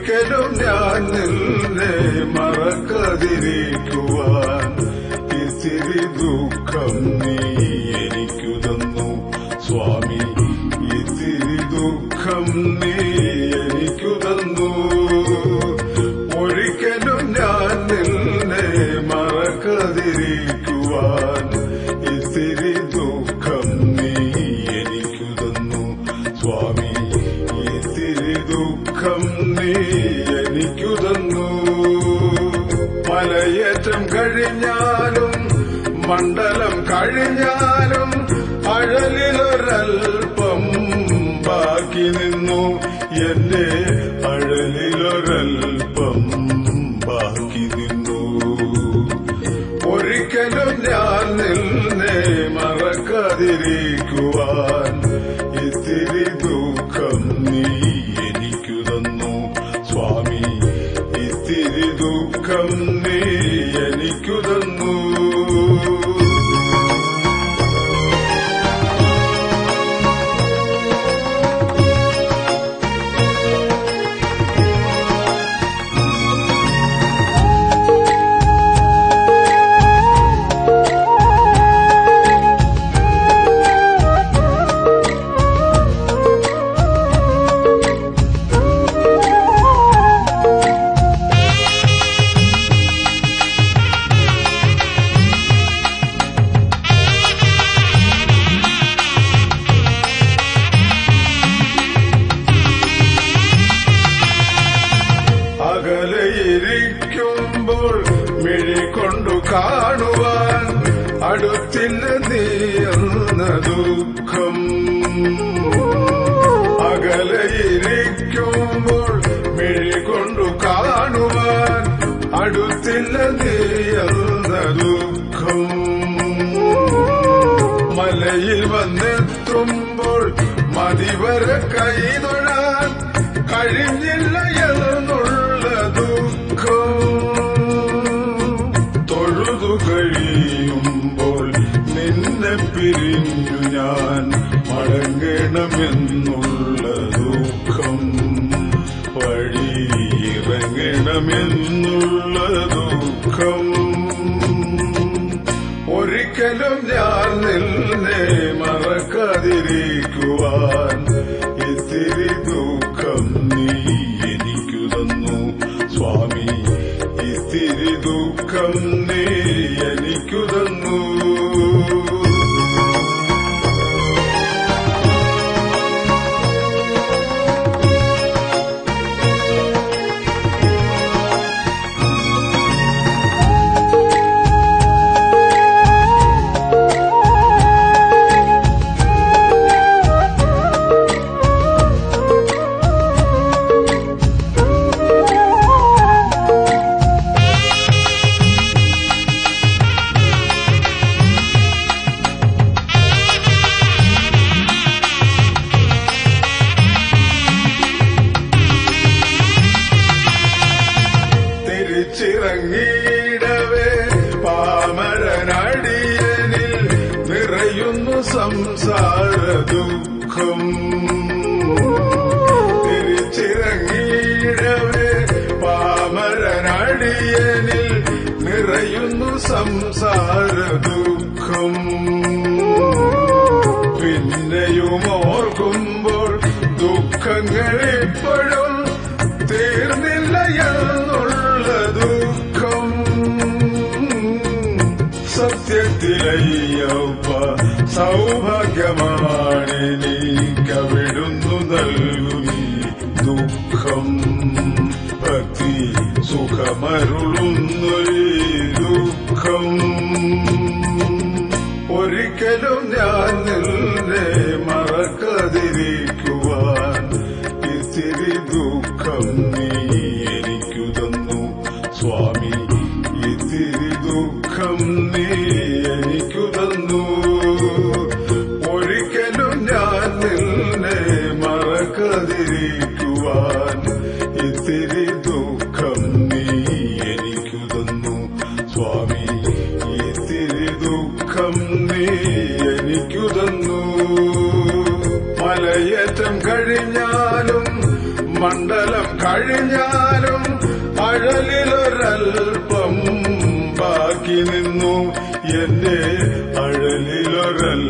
ഒരിക്കലും ഞാൻ നിന്നെ മറക്കാതിരിക്കുവാൻ ഇത്തിരി ദുഃഖം നീ എനിക്കു തന്നു സ്വാമി. ഇത്തിരി ദുഃഖം നീ എനിക്കു തന്നു. ഒരിക്കലും ഞാൻ നിന്നെ മറക്കാതിരിക്കുവാൻ ഇത്തിരി ദുഃഖം നീ എനിക്കു തന്നു സ്വാമി. ഇത്തിരി ദുഃഖം നീ എനിക്കു തന്നു. മലയേറ്റം കഴിഞ്ഞാലും മണ്ഡലം കഴിഞ്ഞാലും അഴലിലൊരൽപ്പം ബാക്കി നിന്നു. എന്റെ അഴലിലൊരൽപ്പം ബാക്കി നിന്നു. ഒരിക്കലും ഞാൻ നിന്നെ മറക്കാതിരിക്കുവാൻ ഇത്തിരി ദുഃഖം നീ എനിക്കു തന്നു സ്വാമി. ഇത്തിരി ദുഃഖം നീ എനിക്കു തന്നു. അകലെയിരിക്കുമ്പോൾ മിഴികൊണ്ടു കാണുവാൻ അടുത്തില്ല നീ എന്ന ദുഃഖം. അകലെയിരിക്കുമ്പോൾ മിഴികൊണ്ടു കാണുവാൻ അടുത്തില്ല നീ എന്ന ദുഃഖം. മലയിൽ വന്നെത്തുമ്പോൾ മതിവരെ കൈതൊഴാൻ കഴിഞ്ഞില്ല എന്നുള്ള ദുഃഖം. തൊഴുതു കഴിയുമ്പോൾ നിന്നെ പിരിഞ്ഞു ഞാൻ മടങ്ങണമെന്നുള്ള ദുഃഖം. വഴിയിറങ്ങണമെന്നുള്ള ദുഃഖം. ഒരിക്കലും ഞാൻ നിന്നെ മറക്കാതിരിക്കുവാൻ ഇത്തിരി ദുഃഖം നീ എനിക്കു തന്നു സ്വാമി. ഇത്തിരി ദുഃഖം നീ എനിക്കു തന്നു. തിരിച്ചിറങ്ങിയിടവേ പാമരനടിയനിൽ നിറയുന്നു സംസാര ദുഃഖം. തിരിച്ചിറങ്ങിയിടവേ പാമരനടിയനിൽ നിറയുന്നു സംസാര ദുഃഖം. പിന്നെയും ഓർക്കുമ്പോൾ ദുഃഖങ്ങൾ ഇപ്പോഴും തീർന്നില്ല എന്നുള്ള ദുഃഖം. സത്യത്തിലയ്യപ്പ സൗഭാഗ്യമാണെനിക്കവിടുന്നു നൽകുമീ ദുഃഖം. ഭക്തി സുഖമരുളുന്നൊരു ദുഃഖം. ഒരിക്കലും ഞാൻ നിന്നെ മറക്കാതിരിക്കുവാൻ ഇത്തിരി ദുഃഖം നീ എനിക്കു തന്നു സ്വാമി. ഇത്തിരി ദുഃഖം നീ എനിക്കു തന്നു. ഒരിക്കലും ഞാൻ നിന്നെ മറക്കാതിരിക്കുവാൻ ഇത്തിരി ദുഃഖം നീ എനിക്കു തന്നു സ്വാമി. ഇത്തിരി ദുഃഖം നീ എനിക്കു തന്നു. മലയേറ്റം കഴിഞ്ഞാലും മണ്ഡലം കഴിഞ്ഞാലും അഴലിലൊരൽപ്പം ബാക്കി നിന്നു, എന്റെ അഴലിലൊരൽപ്പം